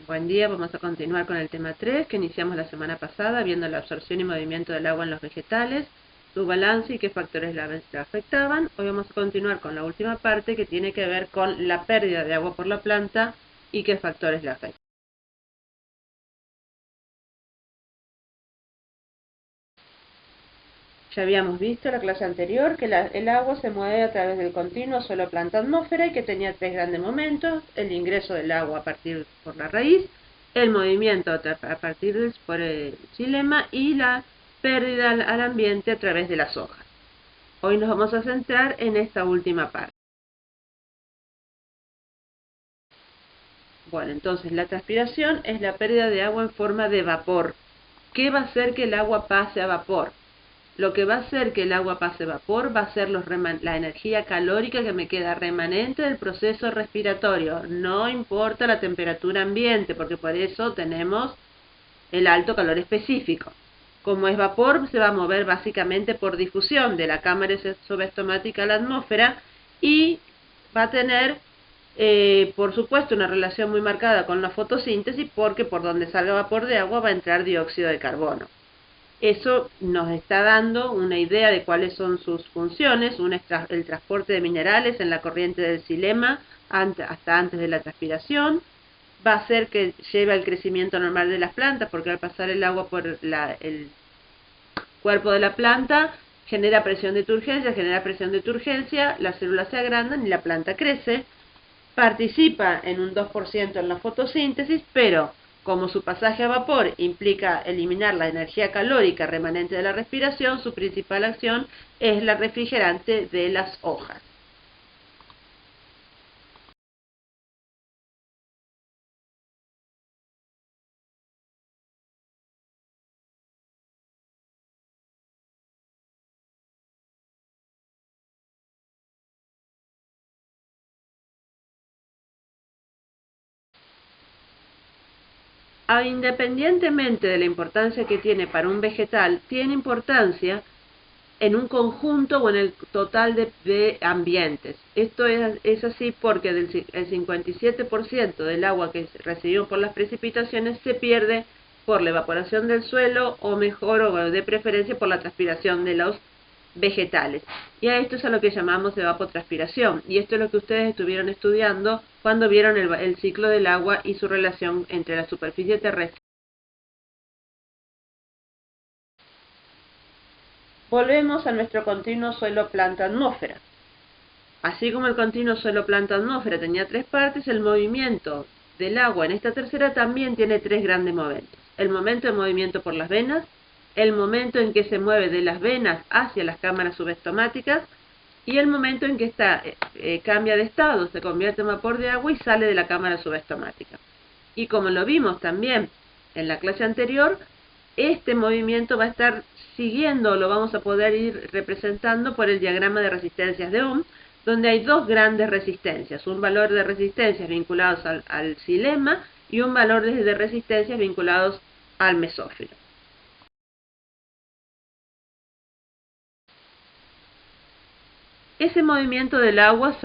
Buen día, vamos a continuar con el tema 3 que iniciamos la semana pasada viendo la absorción y movimiento del agua en los vegetales, su balance y qué factores la afectaban. Hoy vamos a continuar con la última parte que tiene que ver con la pérdida de agua por la planta y qué factores la afectan. Ya habíamos visto en la clase anterior que el agua se mueve a través del continuo suelo planta-atmósfera y que tenía tres grandes momentos: el ingreso del agua a partir por la raíz, el movimiento a partir por el xilema y la pérdida al ambiente a través de las hojas. Hoy nos vamos a centrar en esta última parte. Bueno, entonces la transpiración es la pérdida de agua en forma de vapor. ¿Qué va a hacer que el agua pase a vapor? Lo que va a hacer que el agua pase a vapor va a ser la energía calórica que me queda remanente del proceso respiratorio. No importa la temperatura ambiente, porque por eso tenemos el alto calor específico. Como es vapor, se va a mover básicamente por difusión de la cámara subestomática a la atmósfera y va a tener, por supuesto, una relación muy marcada con la fotosíntesis, porque por donde salga vapor de agua va a entrar dióxido de carbono. Eso nos está dando una idea de cuáles son sus funciones: el transporte de minerales en la corriente del xilema hasta antes de la transpiración. Va a hacer que lleve al crecimiento normal de las plantas, porque al pasar el agua por el cuerpo de la planta genera presión de turgencia, las células se agrandan y la planta crece. Participa en un 2% en la fotosíntesis, pero como su pasaje a vapor implica eliminar la energía calórica remanente de la respiración, su principal acción es la refrigerante de las hojas. Independientemente de la importancia que tiene para un vegetal, tiene importancia en un conjunto o en el total de ambientes. Esto es así porque el 57% del agua que recibimos por las precipitaciones se pierde por la evaporación del suelo, o mejor, o de preferencia por la transpiración de los vegetales. Y a esto es a lo que llamamos evapotranspiración. Y esto es lo que ustedes estuvieron estudiando cuando vieron el ciclo del agua y su relación entre la superficie terrestre. Volvemos a nuestro continuo suelo planta-atmósfera. Así como el continuo suelo planta-atmósfera tenía tres partes, el movimiento del agua en esta tercera también tiene tres grandes momentos: el momento de movimiento por las venas, el momento en que se mueve de las venas hacia las cámaras subestomáticas y el momento en que cambia de estado, se convierte en vapor de agua y sale de la cámara subestomática. Y como lo vimos también en la clase anterior, este movimiento va a estar siguiendo, lo vamos a poder ir representando por el diagrama de resistencias de Ohm, donde hay dos grandes resistencias: un valor de resistencias vinculados al xilema y un valor de resistencias vinculados al mesófilo. Ese movimiento del agua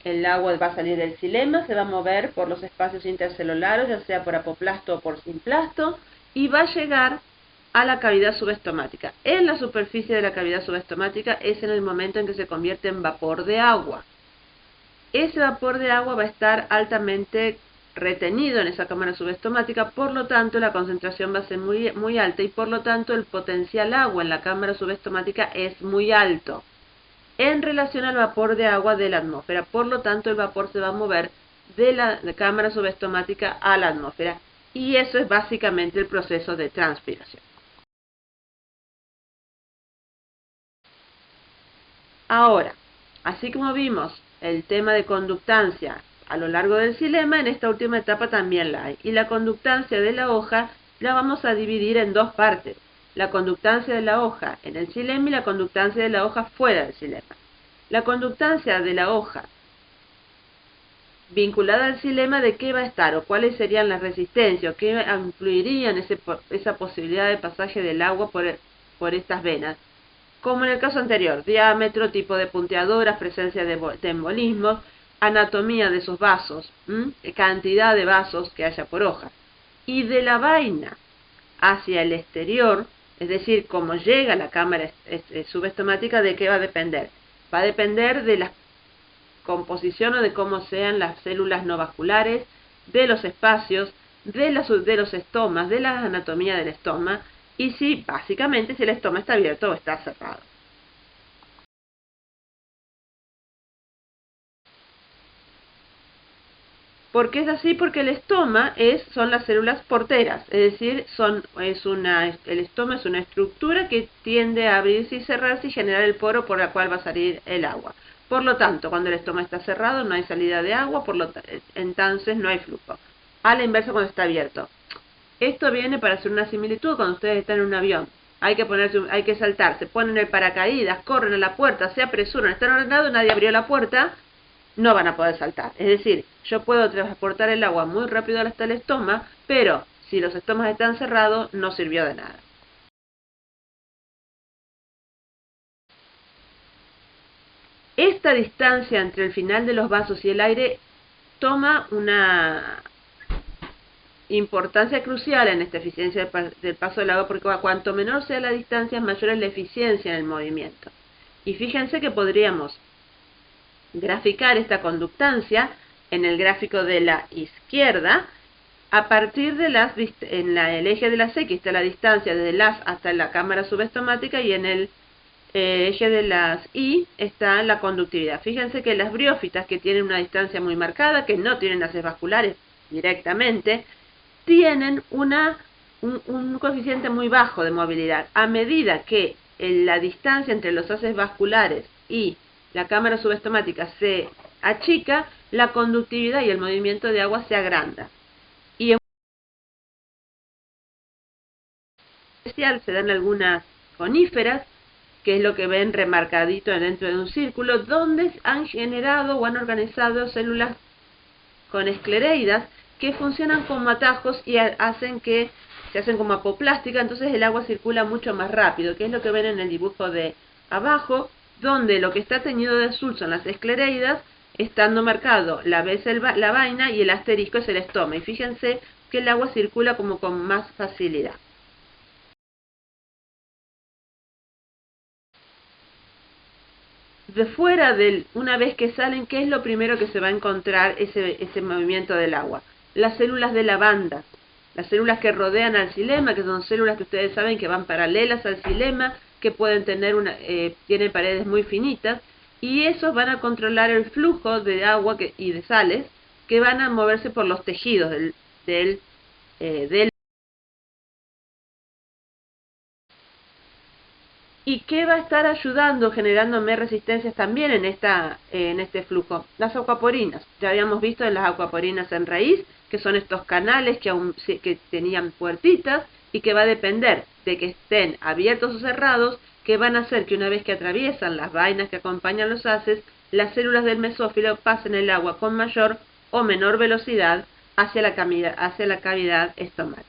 el agua va a salir del xilema, se va a mover por los espacios intercelulares, ya sea por apoplasto o por simplasto, y va a llegar a la cavidad subestomática. En la superficie de la cavidad subestomática es en el momento en que se convierte en vapor de agua. Ese vapor de agua va a estar altamente retenido en esa cámara subestomática, por lo tanto la concentración va a ser muy, muy alta y por lo tanto el potencial agua en la cámara subestomática es muy alto en relación al vapor de agua de la atmósfera. Por lo tanto, el vapor se va a mover de la cámara subestomática a la atmósfera, y eso es básicamente el proceso de transpiración. Ahora, así como vimos el tema de conductancia a lo largo del xilema, en esta última etapa también la hay. Y la conductancia de la hoja la vamos a dividir en dos partes: la conductancia de la hoja en el xilema y la conductancia de la hoja fuera del xilema. La conductancia de la hoja vinculada al xilema, ¿de qué va a estar? ¿O cuáles serían las resistencias? ¿O qué influiría en esa posibilidad de pasaje del agua por estas venas? Como en el caso anterior: diámetro, tipo de punteadoras, presencia de embolismos. anatomía de esos vasos, cantidad de vasos que haya por hoja. Y de la vaina hacia el exterior, es decir, cómo llega la cámara subestomática, ¿de qué va a depender? Va a depender de la composición o de cómo sean las células no vasculares, de los espacios, de los estomas, de la anatomía del estoma, y si, básicamente, si el estoma está abierto o está cerrado. ¿Por qué es así? Porque el estoma son las células porteras, es decir, el estoma es una estructura que tiende a abrirse y cerrarse y generar el poro por el cual va a salir el agua. Por lo tanto, cuando el estoma está cerrado no hay salida de agua, entonces no hay flujo. A la inversa cuando está abierto. Esto viene para hacer una similitud cuando ustedes están en un avión. Hay que saltar, se ponen el paracaídas, corren a la puerta, se apresuran, están ordenados, nadie abrió la puerta, no van a poder saltar. Es decir, yo puedo transportar el agua muy rápido hasta el estoma, pero si los estomas están cerrados, no sirvió de nada. Esta distancia entre el final de los vasos y el aire toma una importancia crucial en esta eficiencia del paso del agua, porque cuanto menor sea la distancia, mayor es la eficiencia en el movimiento. Y fíjense que podríamos graficar esta conductancia en el gráfico de la izquierda a partir de en el eje de las X está la distancia desde las hasta la cámara subestomática y en el eje de las Y está la conductividad. Fíjense que las briófitas, que tienen una distancia muy marcada, que no tienen haces vasculares directamente, tienen un coeficiente muy bajo de movilidad. A medida que la distancia entre los haces vasculares y la cámara subestomática se achica, la conductividad y el movimiento de agua se agranda. Y en especial se dan algunas coníferas, que es lo que ven remarcadito dentro de un círculo, donde han generado o han organizado células con esclereidas que funcionan como atajos y hacen que se hacen como apoplástica, entonces el agua circula mucho más rápido, que es lo que ven en el dibujo de abajo, donde lo que está teñido de azul son las esclereidas, estando marcado la vaina y el asterisco es el estoma. Y fíjense que el agua circula como con más facilidad. De fuera una vez que salen, ¿qué es lo primero que se va a encontrar ese movimiento del agua? Las células de lavanda, las células que rodean al xilema, que son células que ustedes saben que van paralelas al xilema, que pueden tener tienen paredes muy finitas, y esos van a controlar el flujo de agua y de sales que van a moverse por los tejidos del ¿Y qué va a estar ayudando, generándome resistencias también en este flujo? Las acuaporinas. Ya habíamos visto en las acuaporinas en raíz, que son estos canales que tenían puertitas y que va a depender de que estén abiertos o cerrados, que van a hacer que una vez que atraviesan las vainas que acompañan los haces, las células del mesófilo pasen el agua con mayor o menor velocidad hacia la cavidad estomática.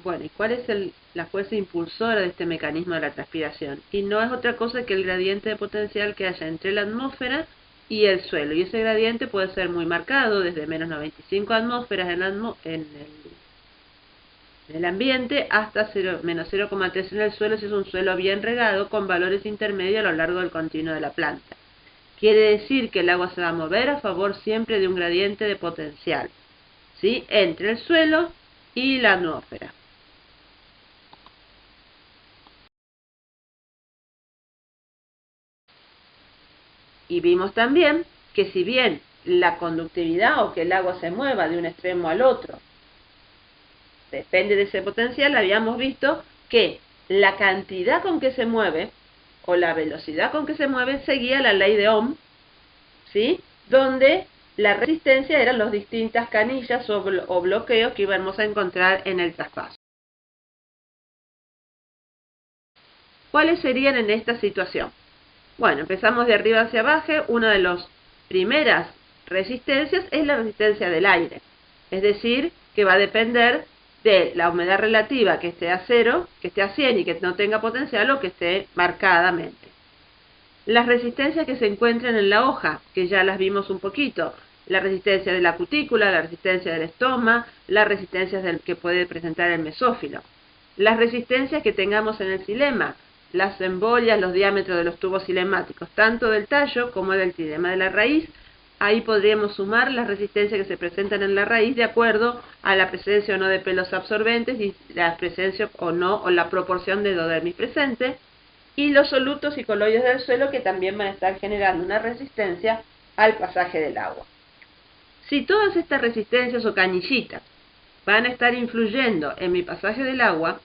Bueno, ¿y cuál es la fuerza impulsora de este mecanismo de la transpiración? Y no es otra cosa que el gradiente de potencial que haya entre la atmósfera y el suelo. Y ese gradiente puede ser muy marcado, desde menos 95 atmósferas en el ambiente hasta menos 0,3 en el suelo, si es un suelo bien regado, con valores intermedios a lo largo del continuo de la planta. Quiere decir que el agua se va a mover a favor siempre de un gradiente de potencial, ¿sí?, entre el suelo y la atmósfera. Y vimos también que si bien la conductividad o que el agua se mueva de un extremo al otro depende de ese potencial, habíamos visto que la cantidad con que se mueve o la velocidad con que se mueve seguía la ley de Ohm, ¿sí?, donde la resistencia eran las distintas canillas o bloqueos que íbamos a encontrar en el traspaso. ¿Cuáles serían en esta situación? Bueno, empezamos de arriba hacia abajo. Una de las primeras resistencias es la resistencia del aire. Es decir, que va a depender de la humedad relativa, que esté a 0, que esté a 100 y que no tenga potencial, o que esté marcadamente. Las resistencias que se encuentran en la hoja, que ya las vimos un poquito, la resistencia de la cutícula, la resistencia del estoma, las resistencias que puede presentar el mesófilo. Las resistencias que tengamos en el xilema, las embolias, los diámetros de los tubos xilemáticos, tanto del tallo como del xilema de la raíz. Ahí podríamos sumar las resistencias que se presentan en la raíz de acuerdo a la presencia o no de pelos absorbentes y la presencia o no o la proporción de endodermis presente. Y los solutos y coloides del suelo que también van a estar generando una resistencia al pasaje del agua. Si todas estas resistencias o canillitas van a estar influyendo en mi pasaje del agua,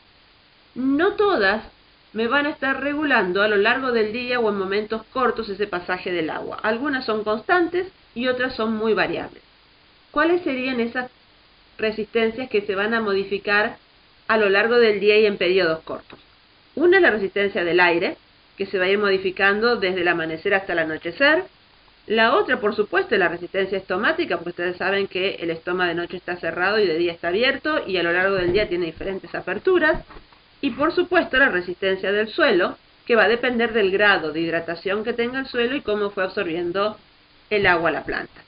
no todas me van a estar regulando a lo largo del día o en momentos cortos ese pasaje del agua. Algunas son constantes y otras son muy variables. ¿Cuáles serían esas resistencias que se van a modificar a lo largo del día y en periodos cortos? Una es la resistencia del aire, que se va a ir modificando desde el amanecer hasta el anochecer. La otra, por supuesto, es la resistencia estomática, porque ustedes saben que el estómago de noche está cerrado y de día está abierto, y a lo largo del día tiene diferentes aperturas. Y por supuesto la resistencia del suelo, que va a depender del grado de hidratación que tenga el suelo y cómo fue absorbiendo el agua a la planta.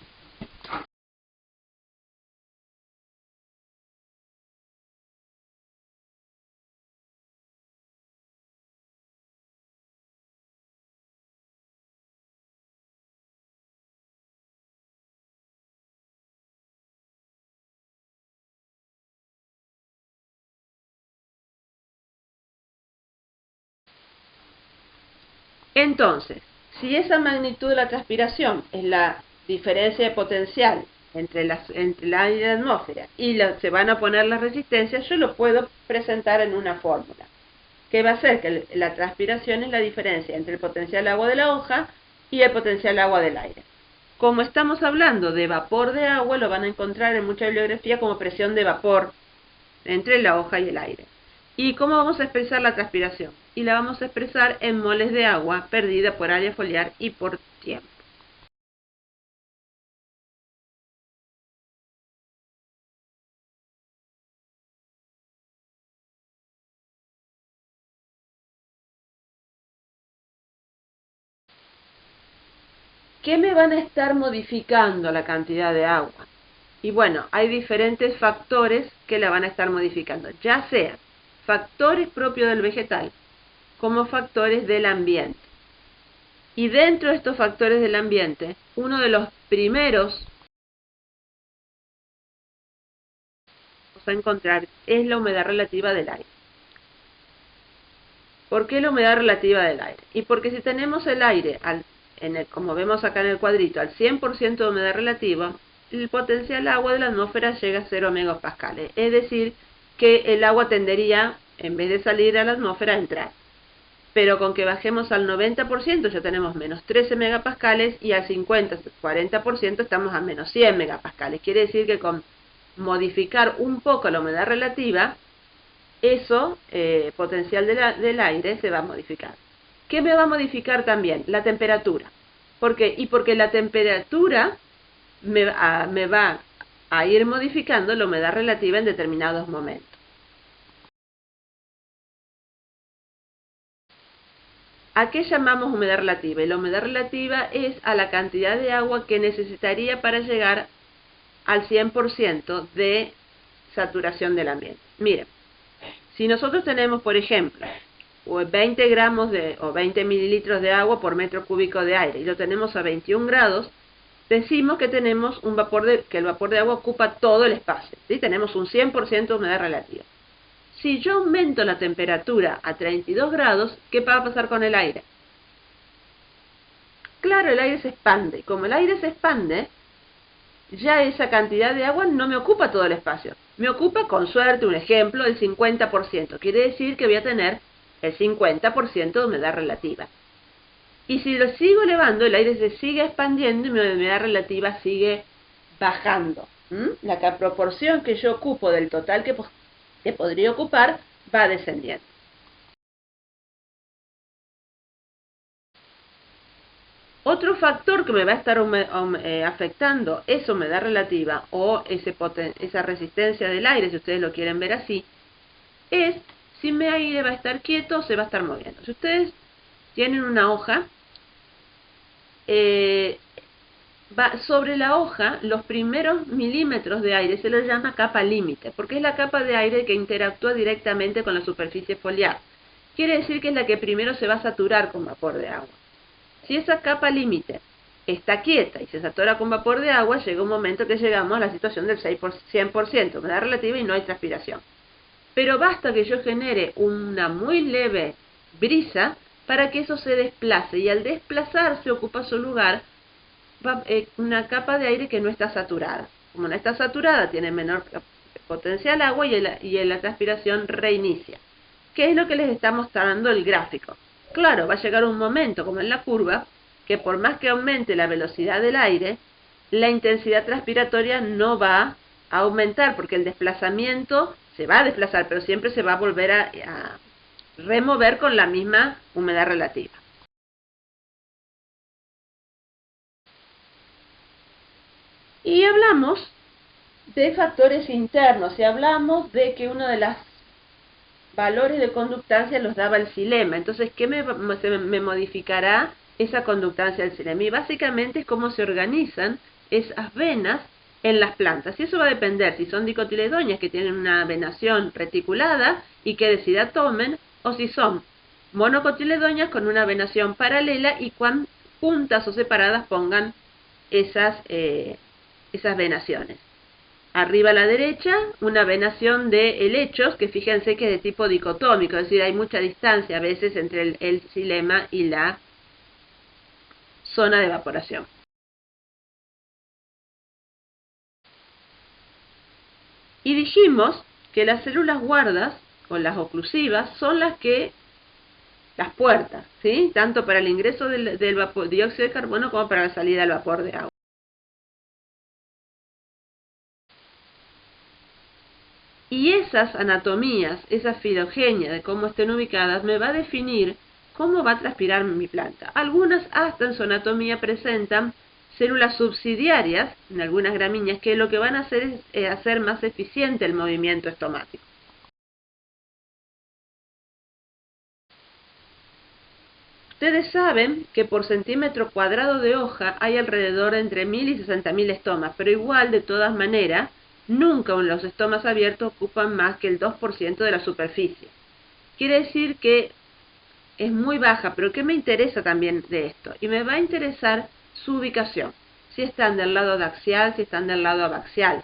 Entonces, si esa magnitud de la transpiración es la diferencia de potencial entre el aire y la atmósfera y se van a poner las resistencias, yo lo puedo presentar en una fórmula, que va a ser que la transpiración es la diferencia entre el potencial agua de la hoja y el potencial agua del aire. Como estamos hablando de vapor de agua, lo van a encontrar en mucha bibliografía como presión de vapor entre la hoja y el aire. ¿Y cómo vamos a expresar la transpiración? Y la vamos a expresar en moles de agua perdida por área foliar y por tiempo. ¿Qué me van a estar modificando la cantidad de agua? Y bueno, hay diferentes factores que la van a estar modificando, ya sea factores propios del vegetal como factores del ambiente. Y dentro de estos factores del ambiente, uno de los primeros que vamos a encontrar es la humedad relativa del aire. ¿Por qué la humedad relativa del aire? Y porque si tenemos el aire, como vemos acá en el cuadrito, al 100% de humedad relativa, el potencial agua de la atmósfera llega a 0 megapascales. Es decir, que el agua tendería, en vez de salir a la atmósfera, a entrar. Pero con que bajemos al 90% ya tenemos menos 13 megapascales y al 50-40% estamos a menos 100 megapascales. Quiere decir que con modificar un poco la humedad relativa, eso, potencial del aire, se va a modificar. ¿Qué me va a modificar también? La temperatura. ¿Por qué? Y porque la temperatura me va a ir modificando la humedad relativa en determinados momentos. ¿A qué llamamos humedad relativa? Y la humedad relativa es a la cantidad de agua que necesitaría para llegar al 100% de saturación del ambiente. Miren, si nosotros tenemos, por ejemplo, 20 gramos o 20 mililitros de agua por metro cúbico de aire y lo tenemos a 21 grados, decimos que tenemos que el vapor de agua ocupa todo el espacio, ¿sí? Tenemos un 100% de humedad relativa. Si yo aumento la temperatura a 32 grados, ¿qué va a pasar con el aire? Claro, el aire se expande. Como el aire se expande, ya esa cantidad de agua no me ocupa todo el espacio. Me ocupa, con suerte, un ejemplo, el 50%. Quiere decir que voy a tener el 50% de humedad relativa. Y si lo sigo elevando, el aire se sigue expandiendo y mi humedad relativa sigue bajando. La proporción que yo ocupo del total que podría ocupar va descendiendo. Otro factor que me va a estar afectando esa humedad relativa o esa resistencia del aire, si ustedes lo quieren ver así, es si mi aire va a estar quieto o se va a estar moviendo. Si ustedes tienen una hoja eh, sobre la hoja, los primeros milímetros de aire se les llama capa límite, porque es la capa de aire que interactúa directamente con la superficie foliar. Quiere decir que es la que primero se va a saturar con vapor de agua. Si esa capa límite está quieta y se satura con vapor de agua, llega un momento que llegamos a la situación del 100%, humedad relativa y no hay transpiración. Pero basta que yo genere una muy leve brisa para que eso se desplace, y al desplazarse ocupa su lugar una capa de aire que no está saturada. Como no está saturada, tiene menor potencial agua y la transpiración reinicia. ¿Qué es lo que les está mostrando el gráfico? Claro, va a llegar un momento, como en la curva, que por más que aumente la velocidad del aire, la intensidad transpiratoria no va a aumentar, porque el desplazamiento se va a desplazar, pero siempre se va a volver a remover con la misma humedad relativa. Y hablamos de factores internos y hablamos de que uno de los valores de conductancia los daba el xilema. Entonces, ¿qué me modificará esa conductancia del xilema? Y básicamente es cómo se organizan esas venas en las plantas. Y eso va a depender si son dicotiledóneas que tienen una venación reticulada y que densidad tomen, o si son monocotiledóneas con una venación paralela y cuán juntas o separadas pongan esas venaciones. Arriba a la derecha, una venación de helechos, que fíjense que es de tipo dicotómico, es decir, hay mucha distancia a veces entre el xilema y la zona de evaporación. Y dijimos que las células guardas, o las oclusivas, son las puertas, ¿sí? Tanto para el ingreso del dióxido de carbono como para la salida del vapor de agua. Y esas anatomías, esa filogenia de cómo estén ubicadas, me va a definir cómo va a transpirar mi planta. Algunas hasta en su anatomía presentan células subsidiarias, en algunas gramíneas, que lo que van a hacer es hacer más eficiente el movimiento estomático. Ustedes saben que por centímetro cuadrado de hoja hay alrededor entre 1000 y 60.000 estomas, pero igual, de todas maneras, nunca los estomas abiertos ocupan más que el 2% de la superficie. Quiere decir que es muy baja, pero ¿qué me interesa también de esto? Y me va a interesar su ubicación. Si están del lado adaxial, si están del lado abaxial.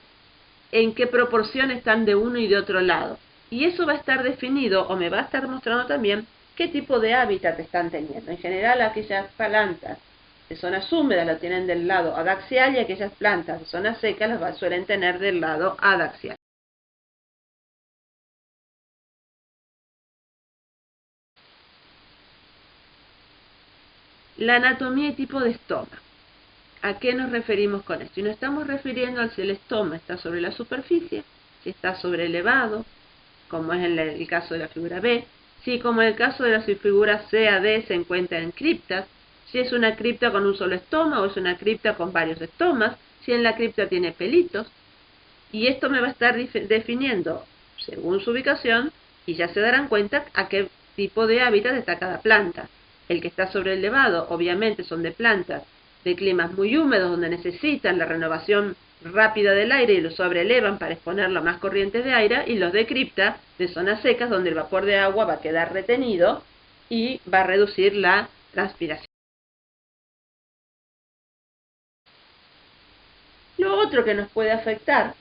En qué proporción están de uno y de otro lado. Y eso va a estar definido, o me va a estar mostrando también, qué tipo de hábitat están teniendo. En general, aquellas plantas de zonas húmedas lo tienen del lado adaxial y aquellas plantas de zonas secas las suelen tener del lado adaxial. La anatomía y tipo de estoma. ¿A qué nos referimos con esto? Y nos estamos refiriendo a si el estoma está sobre la superficie, si está sobrelevado, como es en el caso de la figura B, si como en el caso de las figuras C a D se encuentran en criptas, si es una cripta con un solo estoma o es una cripta con varios estomas, si en la cripta tiene pelitos. Y esto me va a estar definiendo, según su ubicación, y ya se darán cuenta a qué tipo de hábitat está cada planta. El que está sobrelevado, obviamente, son de plantas de climas muy húmedos donde necesitan la renovación rápida del aire y lo sobrelevan para exponerlo a más corrientes de aire, y los de cripta de zonas secas donde el vapor de agua va a quedar retenido y va a reducir la transpiración. Lo otro que nos puede afectar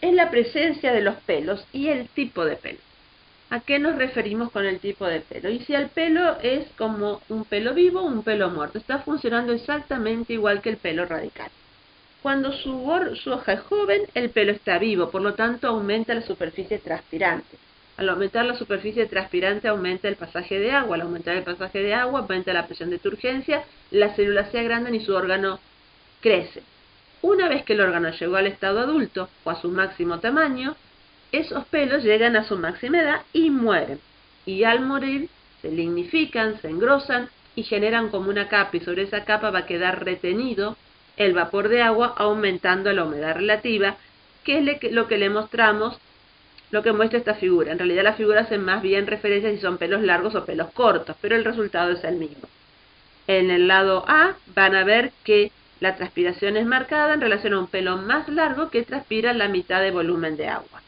es la presencia de los pelos y el tipo de pelo. ¿A qué nos referimos con el tipo de pelo? Y si el pelo es como un pelo vivo o un pelo muerto, está funcionando exactamente igual que el pelo radical. Cuando su hoja es joven, el pelo está vivo, por lo tanto aumenta la superficie transpirante. Al aumentar la superficie transpirante aumenta el pasaje de agua, al aumentar el pasaje de agua aumenta la presión de turgencia, las células se agrandan y su órgano crece. Una vez que el órgano llegó al estado adulto o a su máximo tamaño, esos pelos llegan a su máxima edad y mueren. Y al morir se lignifican, se engrosan y generan como una capa, y sobre esa capa va a quedar retenido el vapor de agua, aumentando la humedad relativa, que es lo que le mostramos, lo que muestra esta figura. En realidad la figura hace más bien referencia a si son pelos largos o pelos cortos, pero el resultado es el mismo. En el lado A van a ver que la transpiración es marcada en relación a un pelo más largo que transpira la mitad de volumen de agua.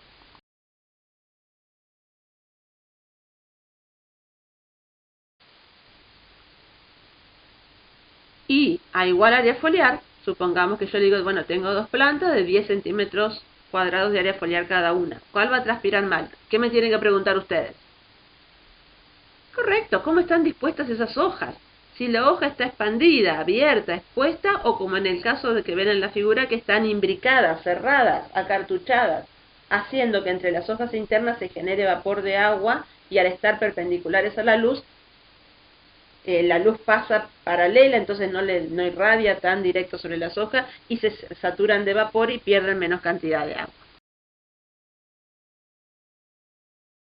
Y a igual área foliar, supongamos que yo digo, bueno, tengo dos plantas de 10 centímetros cuadrados de área foliar cada una. ¿Cuál va a transpirar mal? ¿Qué me tienen que preguntar ustedes? Correcto, ¿cómo están dispuestas esas hojas? Si la hoja está expandida, abierta, expuesta, o como en el caso de que ven en la figura, que están imbricadas, cerradas, acartuchadas, haciendo que entre las hojas internas se genere vapor de agua y al estar perpendiculares a la luz pasa paralela, entonces no irradia tan directo sobre las hojas y se saturan de vapor y pierden menos cantidad de agua.